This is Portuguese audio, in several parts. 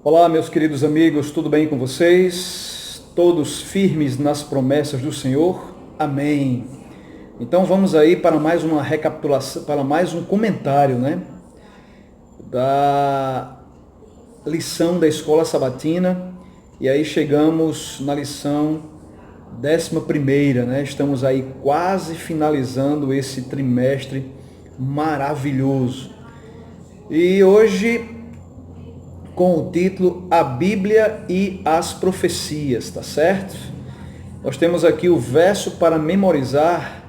Olá, meus queridos amigos, tudo bem com vocês? Todos firmes nas promessas do Senhor? Amém. Então vamos aí para mais uma recapitulação, para mais um comentário, da lição da Escola Sabatina. E aí chegamos na lição 11ª, Estamos aí quase finalizando esse trimestre maravilhoso. E hoje com o título A Bíblia e as Profecias, tá certo? Nós temos aqui o verso para memorizar,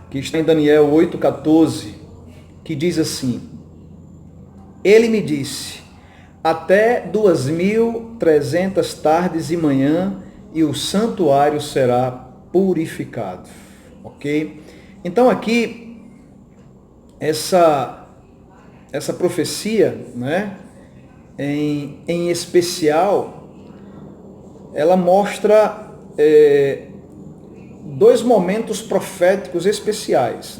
que está em Daniel 8,14, que diz assim: Ele me disse, até 2300 tardes e manhã, e o santuário será purificado. Ok? Então aqui, essa profecia, em especial, ela mostra dois momentos proféticos especiais,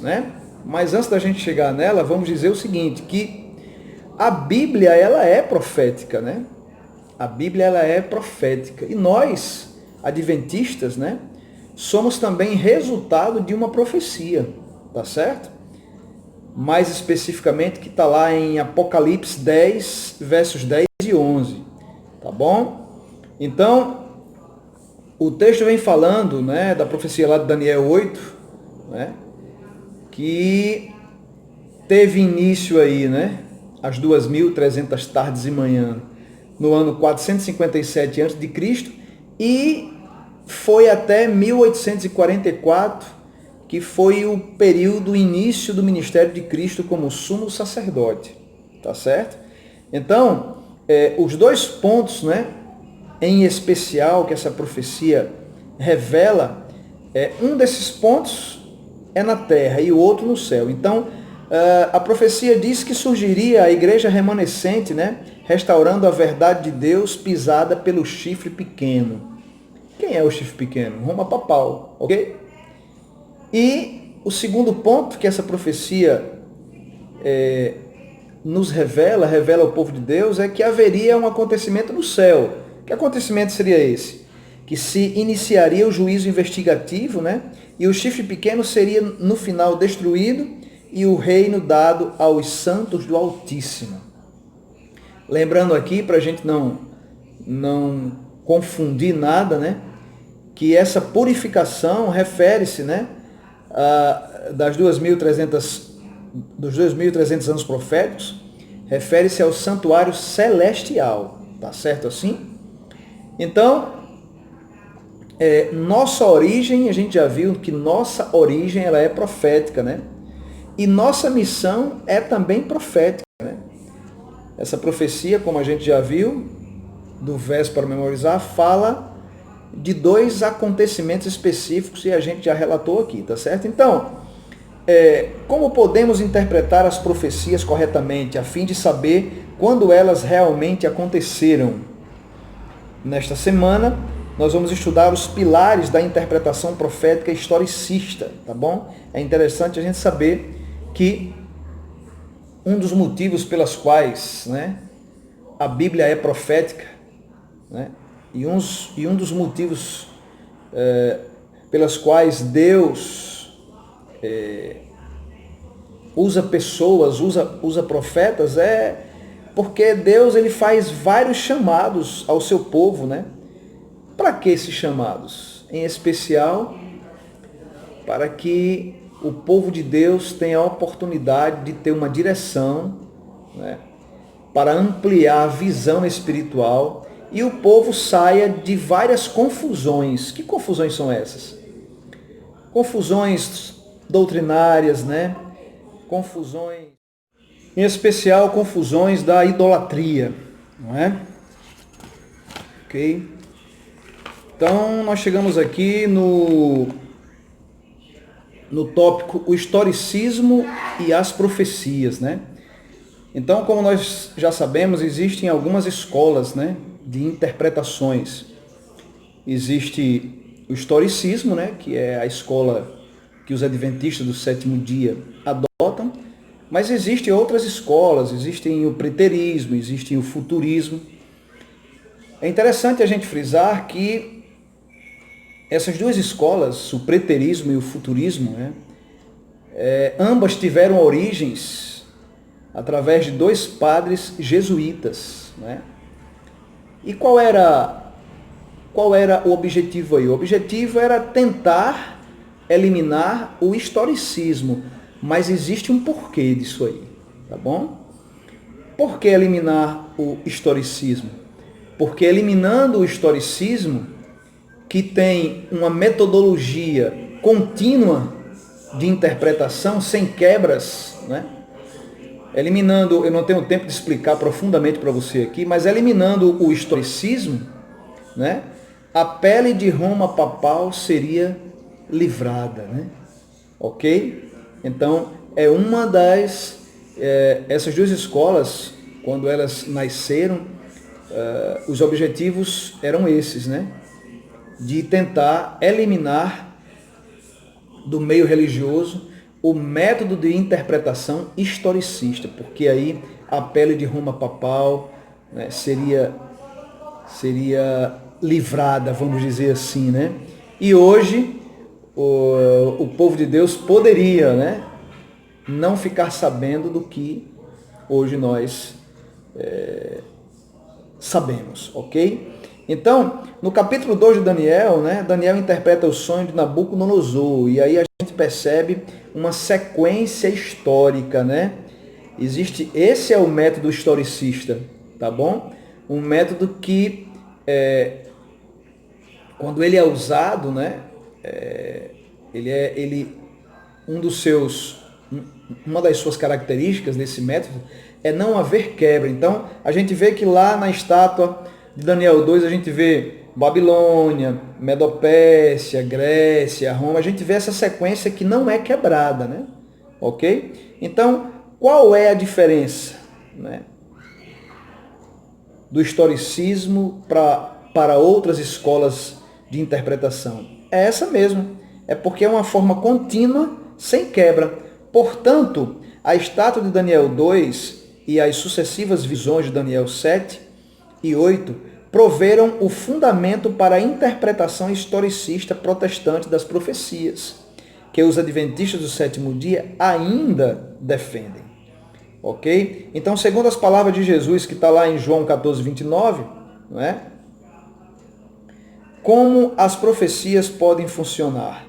Mas antes da gente chegar nela, vamos dizer o seguinte, que a Bíblia, ela é profética, A Bíblia, ela é profética. E nós, adventistas, somos também resultado de uma profecia, tá certo? Mais especificamente, que está lá em Apocalipse 10, versos 10 e 11, tá bom? Então, o texto vem falando, da profecia lá de Daniel 8, que teve início aí, às 2300 tardes e manhã, no ano 457 a.C., e foi até 1844, que foi o período, o início do ministério de Cristo como sumo sacerdote, tá certo? Então, os dois pontos, em especial que essa profecia revela, um desses pontos é na terra e o outro no céu. Então, a profecia diz que surgiria a igreja remanescente, restaurando a verdade de Deus pisada pelo chifre pequeno. Quem é o chifre pequeno? Roma papal, ok? E o segundo ponto que essa profecia nos revela ao povo de Deus, é que haveria um acontecimento no céu. Que acontecimento seria esse? Que se iniciaria o juízo investigativo, e o chifre pequeno seria no final destruído e o reino dado aos santos do Altíssimo. Lembrando aqui, para a gente não confundir nada, que essa purificação refere-se, dos 2.300 anos proféticos, refere-se ao santuário celestial, tá certo assim? Então, nossa origem, a gente já viu que nossa origem, ela é profética, E nossa missão é também profética, Essa profecia, como a gente já viu, do verso para memorizar, fala de dois acontecimentos específicos e a gente já relatou aqui, tá certo? Então, como podemos interpretar as profecias corretamente, a fim de saber quando elas realmente aconteceram? Nesta semana, nós vamos estudar os pilares da interpretação profética historicista, tá bom? É interessante a gente saber que um dos motivos pelas quais, a Bíblia é profética, e um dos motivos pelas quais Deus usa pessoas, usa profetas, é porque Deus, ele faz vários chamados ao seu povo, Para que esses chamados? Em especial, para que o povo de Deus tenha a oportunidade de ter uma direção, para ampliar a visão espiritual e o povo saia de várias confusões. Que confusões são essas? Confusões doutrinárias, Confusões, em especial confusões da idolatria, não é? Ok? Então, nós chegamos aqui no tópico o historicismo e as profecias, Então, como nós já sabemos, existem algumas escolas, de interpretações. Existe o historicismo, que é a escola que os adventistas do sétimo dia adotam, mas existem outras escolas, existem o preterismo, existem o futurismo, É interessante a gente frisar que essas duas escolas, o preterismo e o futurismo, né, ambas tiveram origens através de dois padres jesuítas, né? E qual era o objetivo aí? O objetivo era tentar eliminar o historicismo, mas existe um porquê disso aí, tá bom? Por que eliminar o historicismo? Porque eliminando o historicismo, que tem uma metodologia contínua de interpretação, sem quebras, né? Eliminando, eu não tenho tempo de explicar profundamente para você aqui, mas eliminando o historicismo, né? A pele de Roma papal seria livrada, né? Ok? Então, é uma das... essas duas escolas, quando elas nasceram, os objetivos eram esses, né? De tentar eliminar do meio religioso o método de interpretação historicista, porque aí a pele de Roma papal, né, seria livrada, vamos dizer assim, né? E hoje o povo de Deus poderia, né, não ficar sabendo do que hoje nós sabemos, ok? Então, no capítulo 2 de Daniel, né, Daniel interpreta o sonho de Nabucodonosor, e aí a gente percebe uma sequência histórica, né? Esse é o método historicista, tá bom? Um método que, quando ele é usado, né, uma das suas características desse método é não haver quebra. Então, a gente vê que lá na estátua de Daniel 2, a gente vê Babilônia, Medopécia, Grécia, Roma, a gente vê essa sequência que não é quebrada, né? Ok? Então, qual é a diferença, né, do historicismo para outras escolas de interpretação? É essa mesmo. É porque é uma forma contínua, sem quebra. Portanto, a estátua de Daniel 2 e as sucessivas visões de Daniel 7 e 8 proveram o fundamento para a interpretação historicista protestante das profecias, que os adventistas do sétimo dia ainda defendem. Ok? Então, segundo as palavras de Jesus, que está lá em João 14, 29, não é? Como as profecias podem funcionar?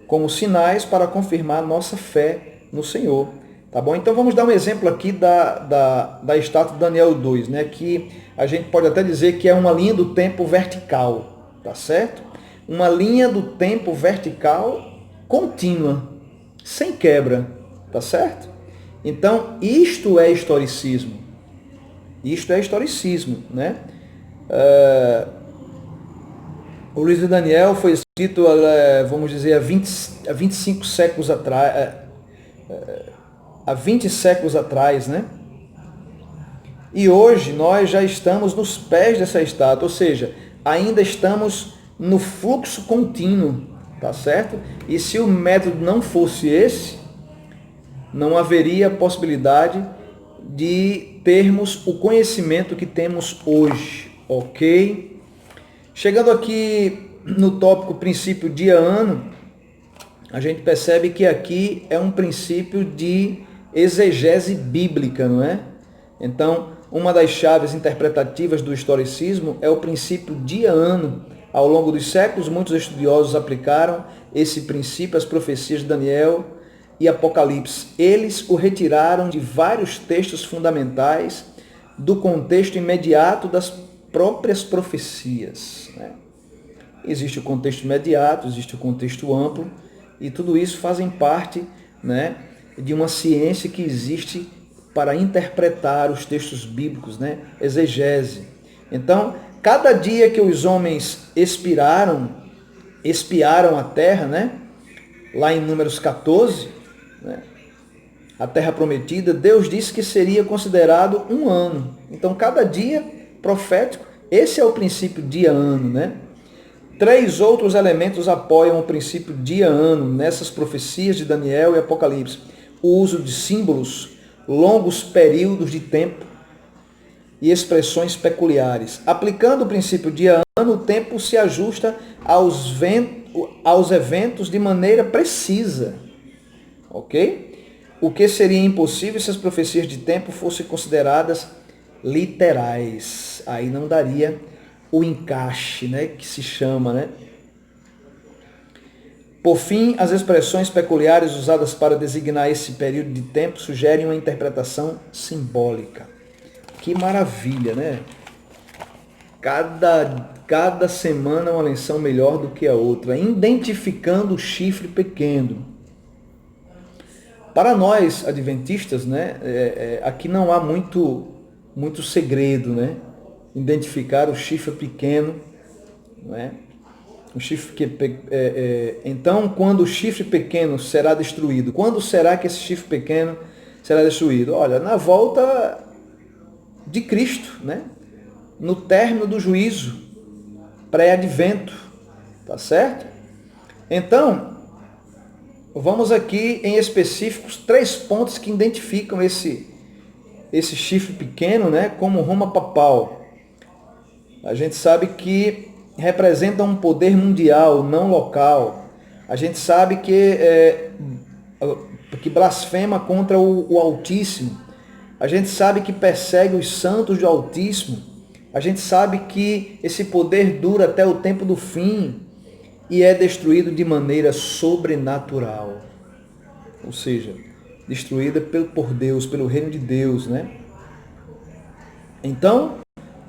Como sinais para confirmar nossa fé no Senhor. Tá bom? Então vamos dar um exemplo aqui da estátua de Daniel 2, né? Que a gente pode até dizer que é uma linha do tempo vertical, tá certo? Uma linha do tempo vertical contínua, sem quebra, tá certo? Então isto é historicismo. Isto é historicismo, né? O livro de Daniel foi escrito, vamos dizer, há 25 séculos atrás, há 20 séculos atrás, né? E hoje nós já estamos nos pés dessa estátua, ou seja, ainda estamos no fluxo contínuo, tá certo? E se o método não fosse esse, não haveria possibilidade de termos o conhecimento que temos hoje, ok? Chegando aqui no tópico princípio dia-ano, a gente percebe que aqui é um princípio de exegese bíblica, não é? Então, uma das chaves interpretativas do historicismo é o princípio dia-ano. Ao longo dos séculos, muitos estudiosos aplicaram esse princípio às profecias de Daniel e Apocalipse. Eles o retiraram de vários textos fundamentais do contexto imediato das próprias profecias, né? Existe o contexto imediato, existe o contexto amplo, e tudo isso fazem parte, né, de uma ciência que existe para interpretar os textos bíblicos, né? Exegese. Então, cada dia que os homens espiaram a terra, né? Lá em Números 14, né? A terra prometida, Deus disse que seria considerado um ano. Então, cada dia profético, esse é o princípio dia-ano, né? 3 outros elementos apoiam o princípio dia-ano nessas profecias de Daniel e Apocalipse. O uso de símbolos, longos períodos de tempo, e expressões peculiares. Aplicando o princípio dia a ano, o tempo se ajusta aos eventos de maneira precisa. Ok? O que seria impossível se as profecias de tempo fossem consideradas literais. Aí não daria o encaixe, né, que se chama, né? Por fim, as expressões peculiares usadas para designar esse período de tempo sugerem uma interpretação simbólica. Que maravilha, né? Cada semana uma lição melhor do que a outra, identificando o chifre pequeno. Para nós, adventistas, né, aqui não há muito segredo, né? Identificar o chifre pequeno, né? O chifre então, quando o chifre pequeno será destruído? Quando será que esse chifre pequeno será destruído? Olha, na volta de Cristo, né? No término do juízo pré-advento, tá certo? Então, vamos aqui em específicos 3 pontos que identificam esse chifre pequeno, né, como Roma papal. A gente sabe que representa um poder mundial, não local. A gente sabe que blasfema contra o Altíssimo. A gente sabe que persegue os santos do Altíssimo. A gente sabe que esse poder dura até o tempo do fim e é destruído de maneira sobrenatural. Ou seja, destruída por Deus, pelo reino de Deus, né? Então,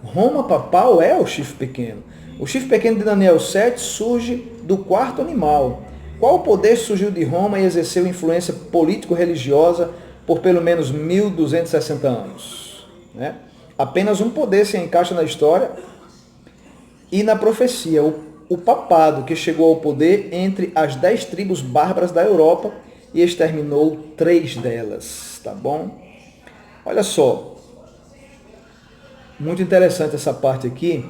Roma papal é o chifre pequeno. O chifre pequeno de Daniel 7 surge do 4º animal. Qual poder surgiu de Roma e exerceu influência político-religiosa por pelo menos 1260 anos? Né? Apenas um poder se encaixa na história e na profecia. O papado, que chegou ao poder entre as 10 tribos bárbaras da Europa e exterminou 3 delas. Tá bom? Olha só. Muito interessante essa parte aqui,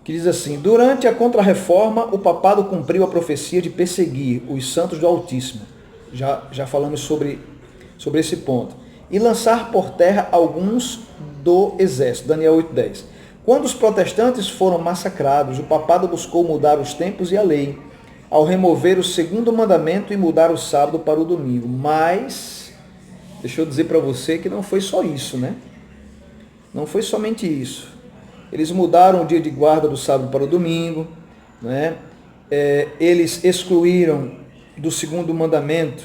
que diz assim: durante a Contra-Reforma, o papado cumpriu a profecia de perseguir os santos do Altíssimo. Já falamos sobre esse ponto. E lançar por terra alguns do exército. Daniel 8:10. Quando os protestantes foram massacrados, o papado buscou mudar os tempos e a lei, ao remover o 2º mandamento e mudar o sábado para o domingo. Mas, deixa eu dizer para você que não foi só isso, né? Não foi somente isso. Eles mudaram o dia de guarda do sábado para o domingo, né? Eles excluíram do 2º mandamento,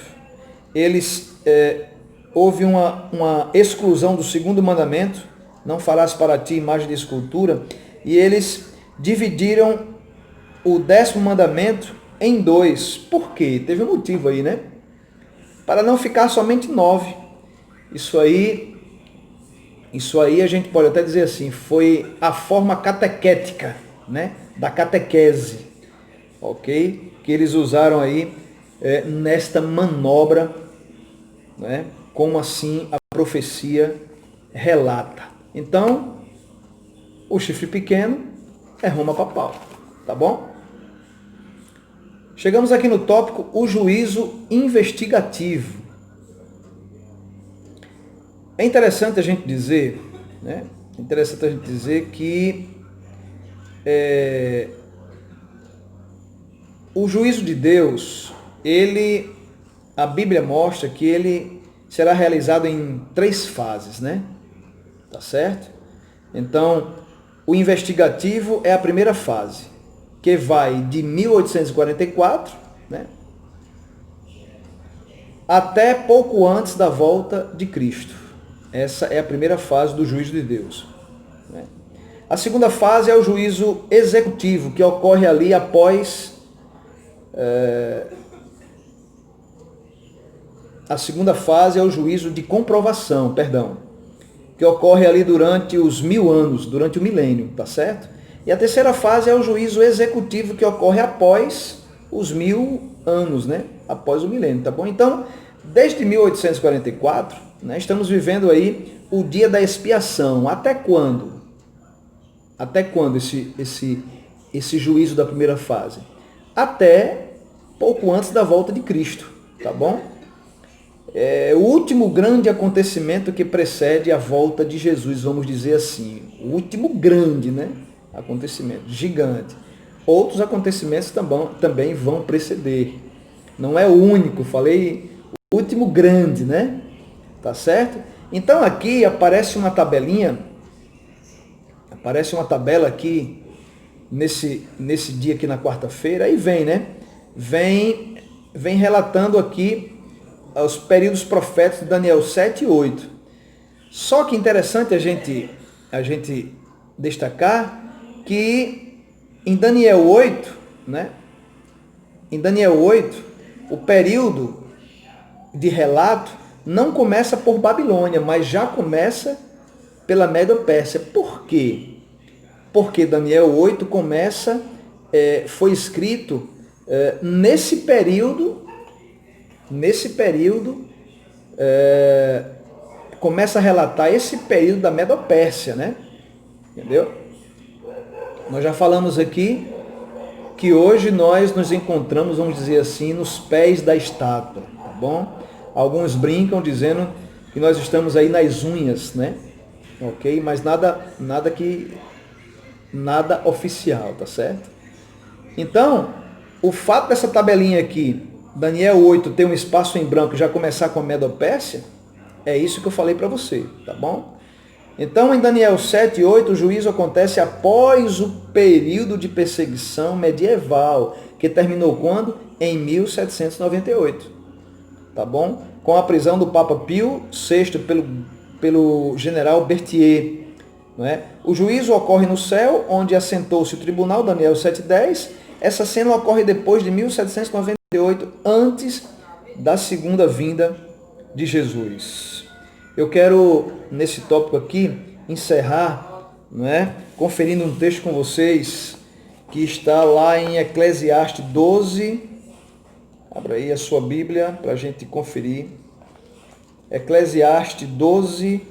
houve uma exclusão do 2º mandamento, não farás para ti imagem de escultura, e eles dividiram o 10º mandamento em 2. Por quê? Teve um motivo aí, né? Para não ficar somente 9. Isso aí a gente pode até dizer assim, foi a forma catequética, né, da catequese, ok? Que eles usaram aí nesta manobra, né, como assim a profecia relata. Então, o chifre pequeno é Roma papal, tá bom? Chegamos aqui no tópico, o juízo investigativo. É interessante a gente dizer, né? Que o juízo de Deus, a Bíblia mostra que ele será realizado em 3 fases, né? Tá certo? Então, o investigativo é a primeira fase, que vai de 1844, né, até pouco antes da volta de Cristo. Essa é a primeira fase do juízo de Deus. A segunda fase é o juízo executivo, que ocorre ali após... A segunda fase é o juízo de comprovação, que ocorre ali durante os 1000 anos, durante o milênio, tá certo? E a terceira fase é o juízo executivo, que ocorre após os 1000 anos, né? Após o milênio, tá bom? Então, desde 1844, né, estamos vivendo aí o dia da expiação. Até quando? Até quando esse juízo da primeira fase? Até pouco antes da volta de Cristo, tá bom? é o último grande acontecimento que precede a volta de Jesus, vamos dizer assim. O último grande, né? Acontecimento, gigante. Outros acontecimentos também vão preceder. Não é o único, falei o último grande, né? Tá certo? Então aqui aparece uma tabelinha, aparece uma tabela aqui nesse dia aqui na quarta-feira, aí vem, né? Vem relatando aqui os períodos proféticos de Daniel 7 e 8. Só que interessante a gente destacar que em Daniel 8, né? Em Daniel 8, o período de relato não começa por Babilônia, mas já começa pela Medo-Pérsia. Por quê? Porque Daniel 8 foi escrito nesse período, começa a relatar esse período da Medo-Pérsia, né? Entendeu? Nós já falamos aqui que hoje nós nos encontramos, vamos dizer assim, nos pés da estátua, tá bom? Alguns brincam dizendo que nós estamos aí nas unhas, né? Ok? Mas nada oficial, tá certo? Então, o fato dessa tabelinha aqui, Daniel 8, ter um espaço em branco e já começar com a Medo-Pérsia, é isso que eu falei para você, tá bom? Então, em Daniel 7 e 8, o juízo acontece após o período de perseguição medieval, que terminou quando? Em 1798, tá bom? Com a prisão do Papa Pio VI pelo general Berthier. Não é? O juízo ocorre no céu, onde assentou-se o tribunal, Daniel 7,10. Essa cena ocorre depois de 1798, antes da segunda vinda de Jesus. Eu quero, nesse tópico aqui, encerrar, não é? Conferindo um texto com vocês, que está lá em Eclesiastes 12. Abra aí a sua Bíblia para a gente conferir. Eclesiastes 12,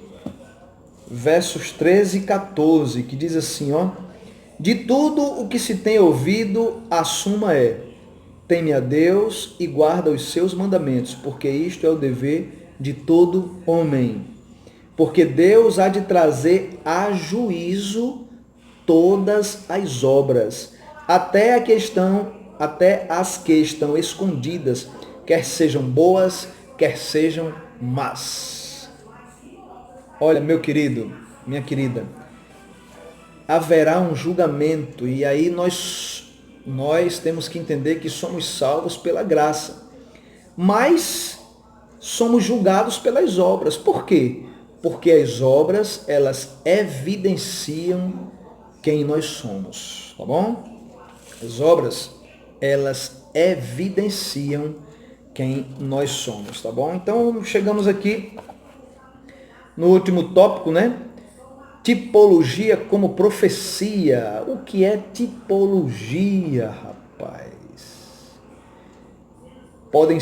versos 13 e 14, que diz assim, ó: de tudo o que se tem ouvido, a suma é: teme a Deus e guarda os seus mandamentos, porque isto é o dever de todo homem. Porque Deus há de trazer a juízo todas as obras, até as que estão escondidas, quer sejam boas, quer sejam más. Olha, meu querido, minha querida, haverá um julgamento, e aí nós temos que entender que somos salvos pela graça, mas somos julgados pelas obras. Por quê? Porque as obras, elas evidenciam quem nós somos, tá bom? As obras, elas evidenciam quem nós somos, tá bom? Então, chegamos aqui no último tópico, né? Tipologia como profecia. O que é tipologia, rapaz? Podem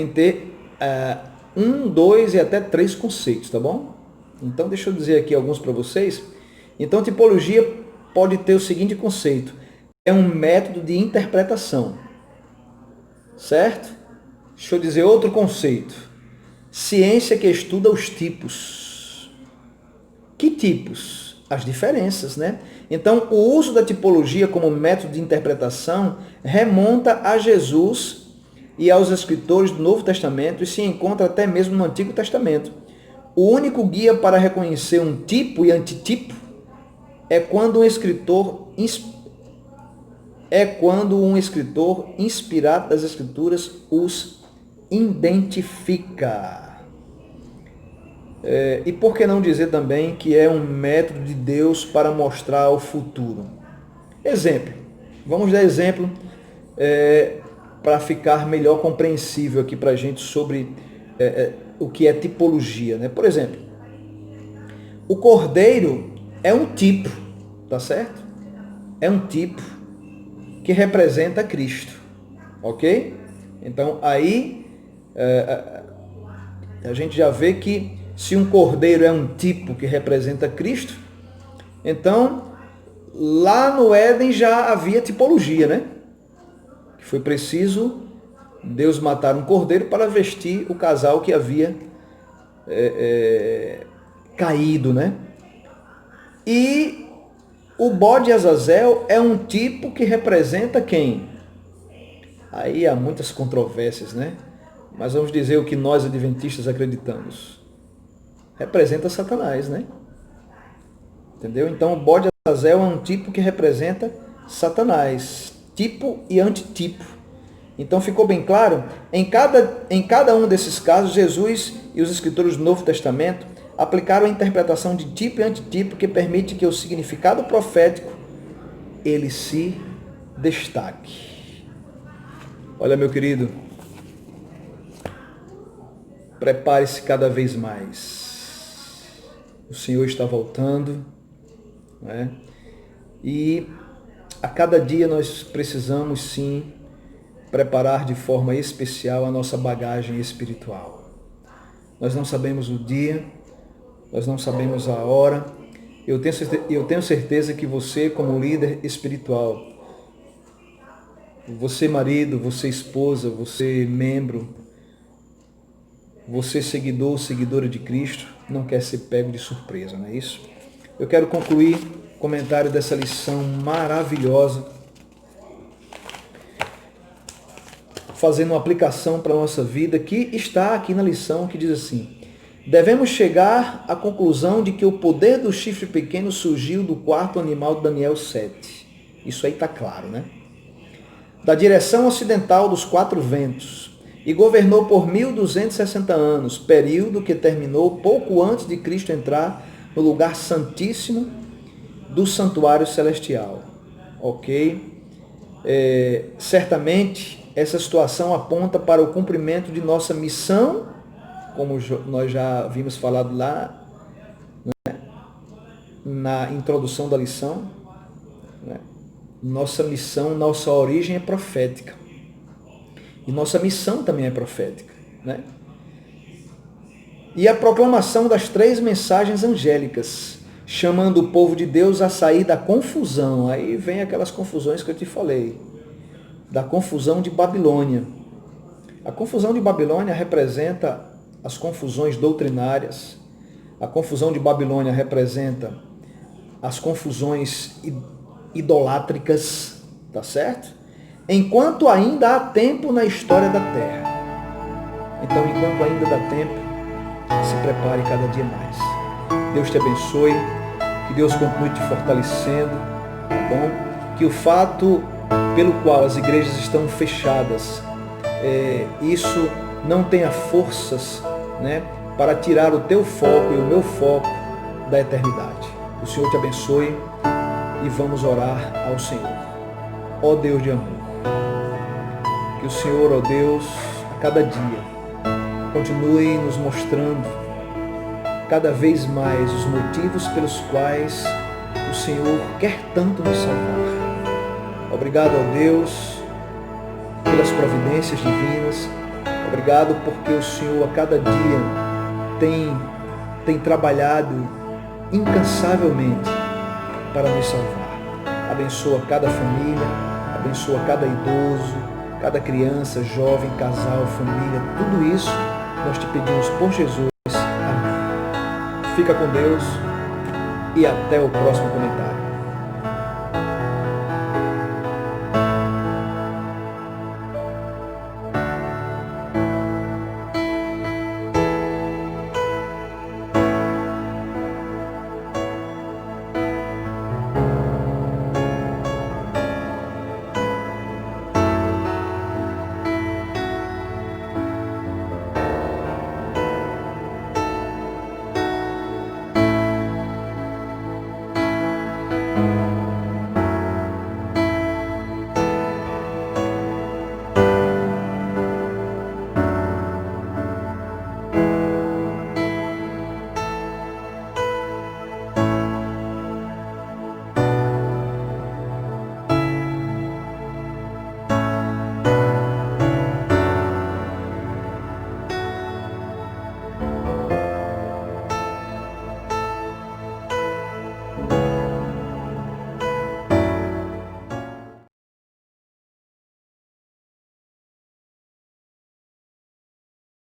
ter um, dois e até três conceitos, tá bom? Então, deixa eu dizer aqui alguns para vocês. Então, tipologia pode ter o seguinte conceito: é um método de interpretação, certo? Deixa eu dizer outro conceito: ciência que estuda os tipos. Que tipos? As diferenças, né? Então, o uso da tipologia como método de interpretação remonta a Jesus e aos escritores do Novo Testamento e se encontra até mesmo no Antigo Testamento. O único guia para reconhecer um tipo e antitipo é quando um escritor inspirado das Escrituras os identifica. E por que não dizer também que é um método de Deus para mostrar o futuro? Exemplo. Vamos dar exemplo para ficar melhor compreensível aqui para a gente sobre o que é tipologia, né? Por exemplo, o cordeiro é um tipo, tá certo? É um tipo que representa Cristo, ok? Então aí a gente já vê que se um cordeiro é um tipo que representa Cristo, então lá no Éden já havia tipologia, né? Que foi preciso Deus matar um cordeiro para vestir o casal que havia caído, né? E o bode Azazel é um tipo que representa quem? Aí há muitas controvérsias, né? Mas vamos dizer o que nós adventistas acreditamos. Representa Satanás, né? Entendeu? Então o bode Azazel é um tipo que representa Satanás. Tipo e antitipo. Então ficou bem claro? Em cada um desses casos, Jesus e os escritores do Novo Testamento aplicaram a interpretação de tipo e antitipo que permite que o significado profético ele se destaque. Olha, meu querido, prepare-se cada vez mais. O Senhor está voltando, né? E a cada dia nós precisamos sim preparar de forma especial a nossa bagagem espiritual. Nós não sabemos o dia, nós não sabemos a hora. Eu tenho certeza que você, como líder espiritual, você marido, você esposa, você membro, você seguidor, seguidora de Cristo, não quer ser pego de surpresa, não é isso? Eu quero concluir o comentário dessa lição maravilhosa, fazendo uma aplicação para a nossa vida, que está aqui na lição, que diz assim: devemos chegar à conclusão de que o poder do chifre pequeno surgiu do quarto animal de Daniel 7. Isso aí está claro, né? Da direção ocidental dos quatro ventos, e governou por 1260 anos, período que terminou pouco antes de Cristo entrar no lugar santíssimo do santuário celestial. Ok? Certamente, essa situação aponta para o cumprimento de nossa missão, como nós já havíamos falado lá, né, na introdução da lição, né? Nossa missão, nossa origem é profética. E nossa missão também é profética, né? E a proclamação das 3 mensagens angélicas, chamando o povo de Deus a sair da confusão. Aí vem aquelas confusões que eu te falei, da confusão de Babilônia. A confusão de Babilônia representa as confusões doutrinárias. A confusão de Babilônia representa as confusões idolátricas, tá certo? Enquanto ainda há tempo na história da Terra. Então, enquanto ainda dá tempo, se prepare cada dia mais. Deus te abençoe, que Deus continue te fortalecendo, tá bom? Que o fato pelo qual as igrejas estão fechadas, isso não tenha forças, né, para tirar o teu foco e o meu foco da eternidade. O Senhor te abençoe e vamos orar ao Senhor. Ó Deus de amor, que o Senhor, ó Deus, a cada dia continue nos mostrando cada vez mais os motivos pelos quais o Senhor quer tanto nos salvar. Obrigado, ó Deus, pelas providências divinas. Obrigado porque o Senhor a cada dia tem trabalhado incansavelmente para nos salvar. Abençoa cada família, abençoa cada idoso, cada criança, jovem, casal, família. Tudo isso nós te pedimos por Jesus. Amém. Fica com Deus e até o próximo comentário.